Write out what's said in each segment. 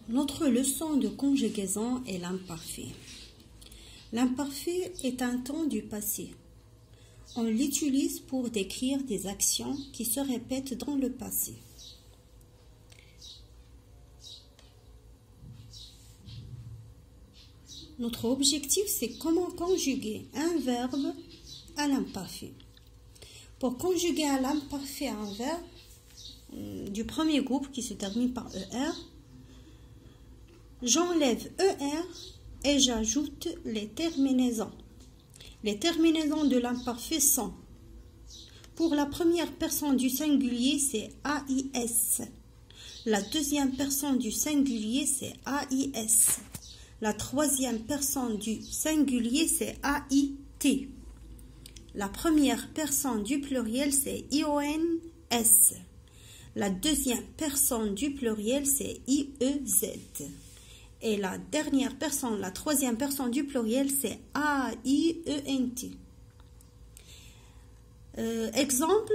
Notre leçon de conjugaison est l'imparfait. L'imparfait est un temps du passé. On l'utilise pour décrire des actions qui se répètent dans le passé. Notre objectif, c'est comment conjuguer un verbe à l'imparfait. Pour conjuguer à l'imparfait un verbe du premier groupe qui se termine par ER, j'enlève ER et j'ajoute les terminaisons. Les terminaisons de l'imparfait sont, pour la première personne du singulier, c'est AIS. La deuxième personne du singulier, c'est AIS. La troisième personne du singulier, c'est AIT. La première personne du pluriel, c'est IONS. La deuxième personne du pluriel, c'est IEZ. Et la dernière personne, la troisième personne du pluriel, c'est AIENT. Exemple,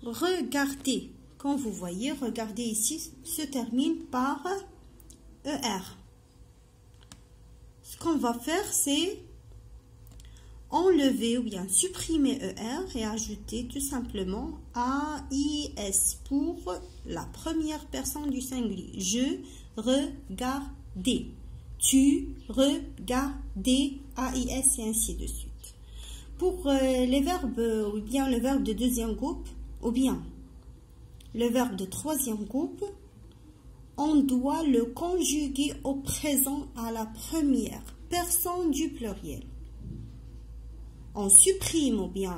regardez. Quand vous voyez, regardez ici, se termine par ER. Ce qu'on va faire, c'est enlever ou bien supprimer ER et ajouter tout simplement AIS pour la première personne du singulier. Je regardais. Tu regardais. AIS et ainsi de suite. Pour les verbes ou bien le verbe de deuxième groupe ou bien le verbe de troisième groupe, on doit le conjuguer au présent à la première personne du pluriel. On supprime ou bien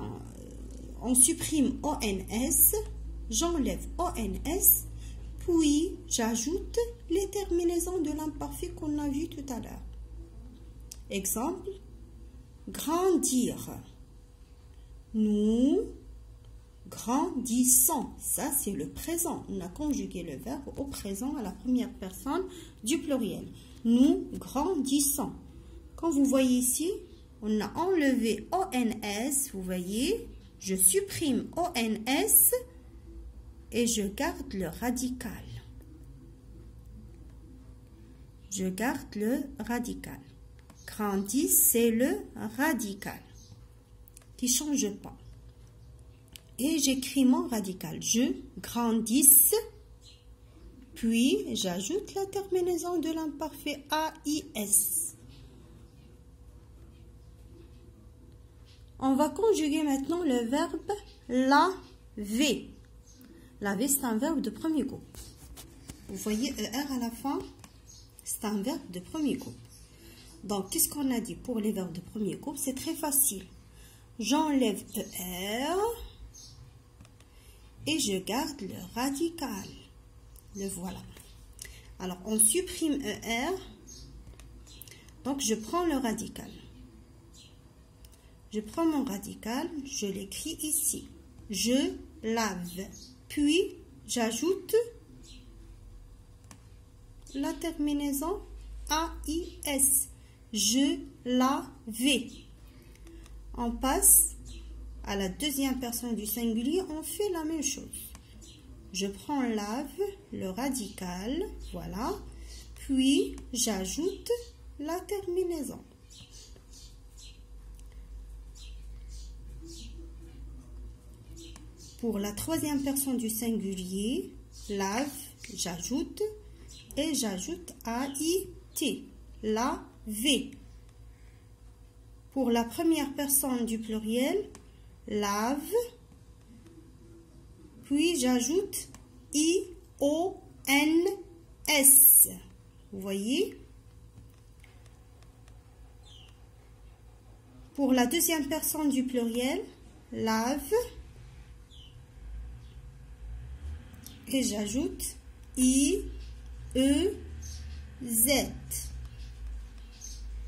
on supprime ONS, j'enlève ONS, puis j'ajoute les terminaisons de l'imparfait qu'on a vu tout à l'heure. Exemple, grandir. Nous grandissons. Ça, c'est le présent. On a conjugué le verbe au présent à la première personne du pluriel. Nous grandissons. Quand vous voyez ici, on a enlevé ONS. Vous voyez, je supprime ONS et je garde le radical. Je garde le radical. Grandissent, c'est le radical qui ne change pas. Et j'écris mon radical. Je grandisse, puis j'ajoute la terminaison de l'imparfait AIS. On va conjuguer maintenant le verbe laver. Laver, c'est un verbe de premier groupe. Vous voyez ER à la fin, c'est un verbe de premier groupe. Donc, qu'est-ce qu'on a dit pour les verbes de premier groupe? C'est très facile. J'enlève ER et je garde le radical. Le voilà. Alors, on supprime ER. Donc, je prends le radical. Je prends mon radical, je l'écris ici. Je lave. Puis, j'ajoute la terminaison AIS. Je lavais. On passe à la deuxième personne du singulier, on fait la même chose. Je prends lave, le radical, voilà. Puis, j'ajoute la terminaison. Pour la troisième personne du singulier, lave, j'ajoute et j'ajoute AIT, laver. Pour la première personne du pluriel, lave, puis j'ajoute IONS. Vous voyez? Pour la deuxième personne du pluriel, lave, et j'ajoute IEZ.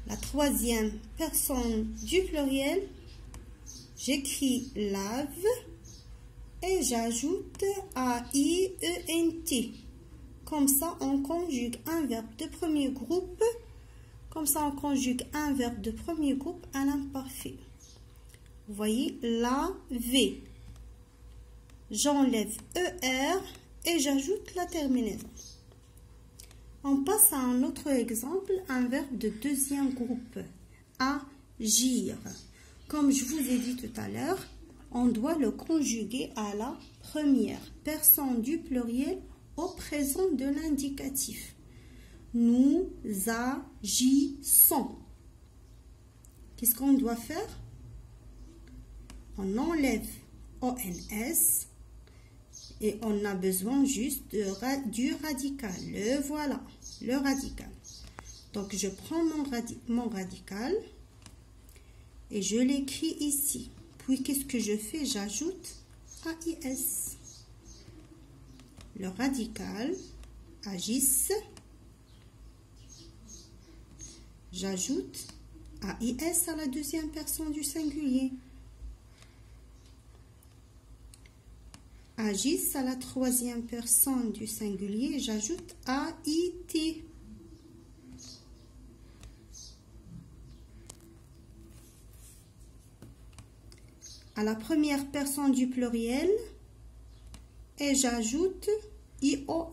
La troisième personne du pluriel, j'écris lave et j'ajoute AIENT. Comme ça, on conjugue un verbe de premier groupe. Comme ça, on conjugue un verbe de premier groupe à l'imparfait. Vous voyez, laver. J'enlève ER et j'ajoute la terminaison. On passe à un autre exemple, un verbe de deuxième groupe. Agir. Comme je vous ai dit tout à l'heure, on doit le conjuguer à la première personne du pluriel au présent de l'indicatif. Nous agissons. Qu'est-ce qu'on doit faire? On enlève ONS et on a besoin juste du radical. Le voilà, le radical. Donc, je prends mon radical et je l'écris ici. Puis, qu'est-ce que je fais? J'ajoute AIS. Le radical, agisse. J'ajoute AIS à la deuxième personne du singulier. Agisse à la troisième personne du singulier, j'ajoute AIT. À la première personne du pluriel, et j'ajoute IONS.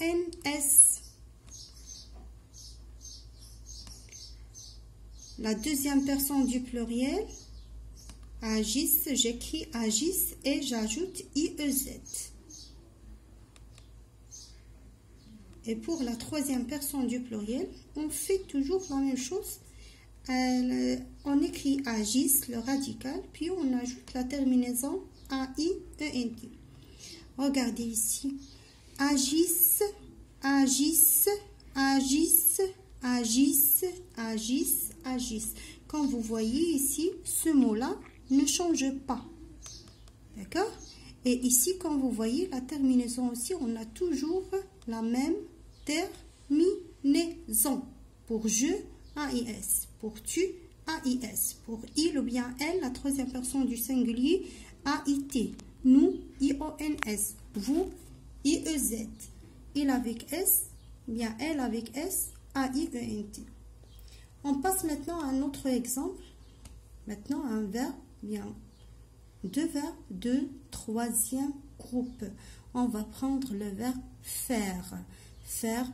La deuxième personne du pluriel, agisse, j'écris agisse et j'ajoute IEZ. Et pour la troisième personne du pluriel, on fait toujours la même chose. On écrit agisse, le radical, puis on ajoute la terminaison AIENT. Regardez ici. Agisse, agisse, agisse, agisse, agisse, agisse. Comme vous voyez ici, ce mot-là ne change pas. D'accord? Et ici, comme vous voyez, la terminaison aussi, on a toujours la même terminaison. Pour je, AIS. Pour tu, AIS. Pour il ou bien elle, la troisième personne du singulier, AIT. Nous, IONS. Vous, IEZ. Il avec S, bien elle avec S, AIENT. On passe maintenant à un autre exemple. Maintenant, un verbe, bien deux verbes de troisième groupe. On va prendre le verbe faire. Faire,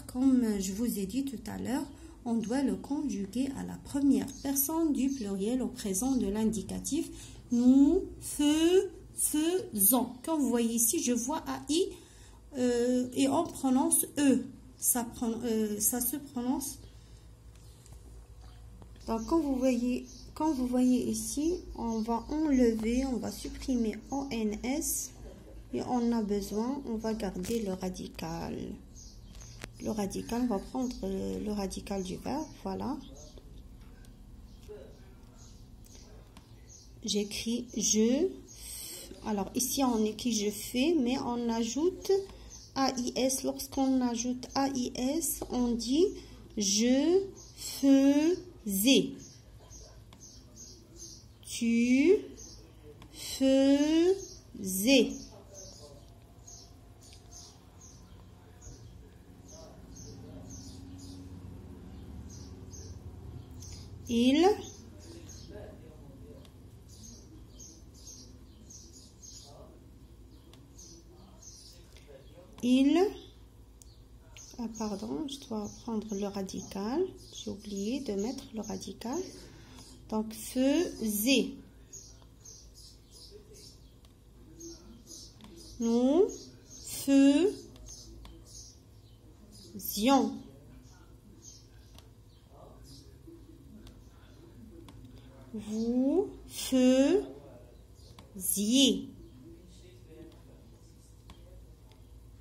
comme je vous ai dit tout à l'heure, on doit le conjuguer à la première personne du pluriel au présent de l'indicatif. Nous faisons. Comme vous voyez ici, je vois AI et on prononce E. Ça se prononce. Donc, quand vous voyez ici, on va enlever, on va supprimer ONS et on a besoin, on va garder le radical. Le radical, on va prendre le radical du verbe, voilà. J'écris je. Alors ici, on écrit je fais, mais on ajoute AIS. Lorsqu'on ajoute AIS, on dit je faisais. Tu faisais. Il pardon, je dois prendre le radical. J'ai oublié de mettre le radical. Donc, faisait. Nous faisions. Vous faisiez.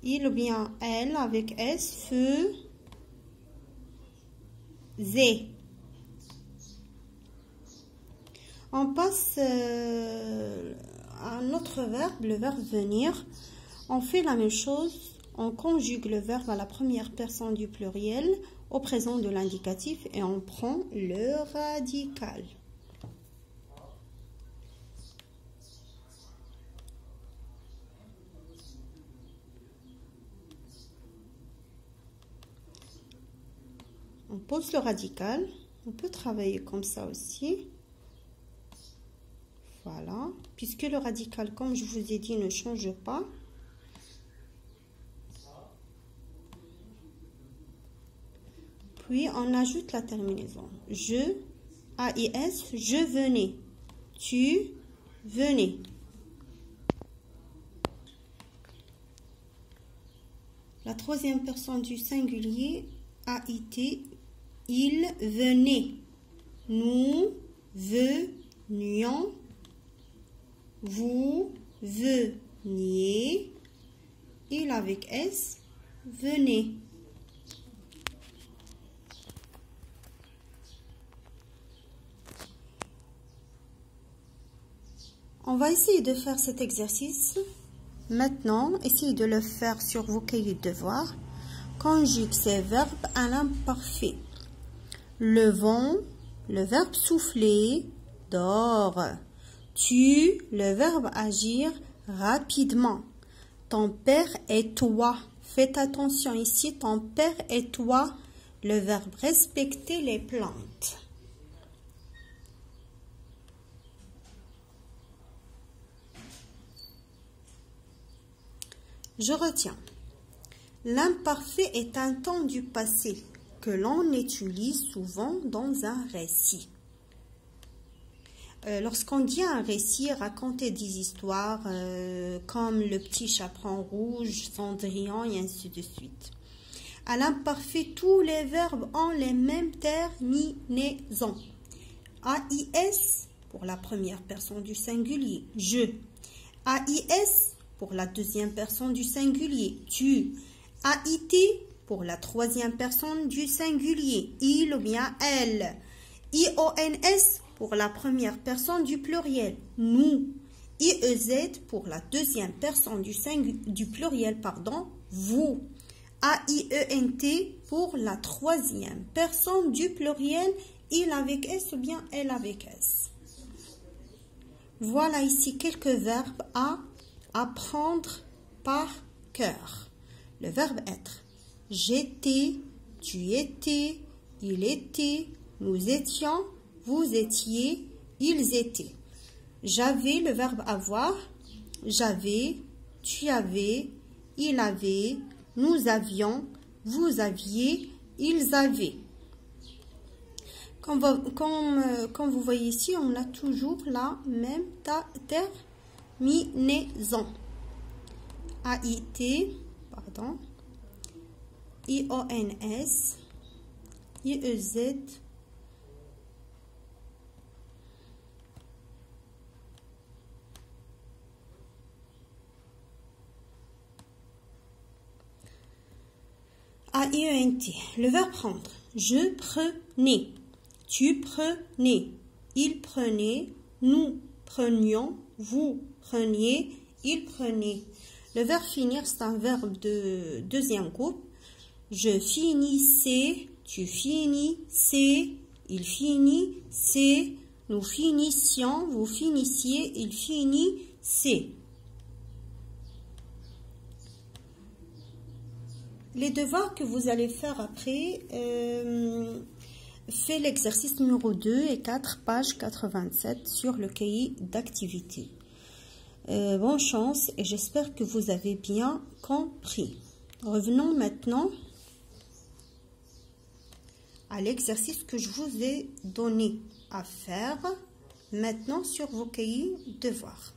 Il ou bien elle avec S faisait. On passe à un autre verbe, le verbe venir. On fait la même chose. On conjugue le verbe à la première personne du pluriel au présent de l'indicatif et on prend le radical. On pose le radical. On peut travailler comme ça aussi. Voilà. Puisque le radical, comme je vous ai dit, ne change pas. Puis on ajoute la terminaison. Je, AIS, je venais. Tu venais. La troisième personne du singulier, AIT, il venait. Nous venions. Vous veniez. Il avec S, venez. On va essayer de faire cet exercice. Maintenant, essayez de le faire sur vos cahiers de devoirs. Conjugue ces verbes à l'imparfait. Le vent, le verbe souffler, dort. Tu, le verbe agir rapidement. Ton père et toi. Faites attention ici, ton père et toi, le verbe respecter les plantes. Je retiens. L'imparfait est un temps du passé que l'on utilise souvent dans un récit. Lorsqu'on dit un récit, raconter des histoires comme le petit chaperon rouge, Cendrillon et ainsi de suite. À l'imparfait, tous les verbes ont les mêmes terminaisons. AIS pour la première personne du singulier, je. AIS pour la deuxième personne du singulier, tu. AIT pour la troisième personne du singulier, il ou bien elle. IONS pour la première personne du pluriel, nous. IEZ pour la deuxième personne du pluriel, vous. AIENT pour la troisième personne du pluriel, il avec S ou bien elle avec S. Voilà ici quelques verbes à apprendre par cœur. Le verbe être. J'étais, tu étais, il était, nous étions, vous étiez, ils étaient. J'avais, le verbe avoir. J'avais, tu avais, il avait, nous avions, vous aviez, ils avaient. Comme vous voyez ici, on a toujours la même terminaison. AIT, pardon, IONS, IEZ, AIENT. Le verbe prendre. Je prenais. Tu prenais. Il prenait. Nous prenions. Vous preniez. Il prenait. Le verbe finir, c'est un verbe de deuxième groupe. Je finissais. Tu finissais. Il finissait. Nous finissions. Vous finissiez. Il finissait. Les devoirs que vous allez faire après, faites l'exercice numéro 2 et 4, page 87 sur le cahier d'activité. Bonne chance et j'espère que vous avez bien compris. Revenons maintenant à l'exercice que je vous ai donné à faire maintenant sur vos cahiers devoirs.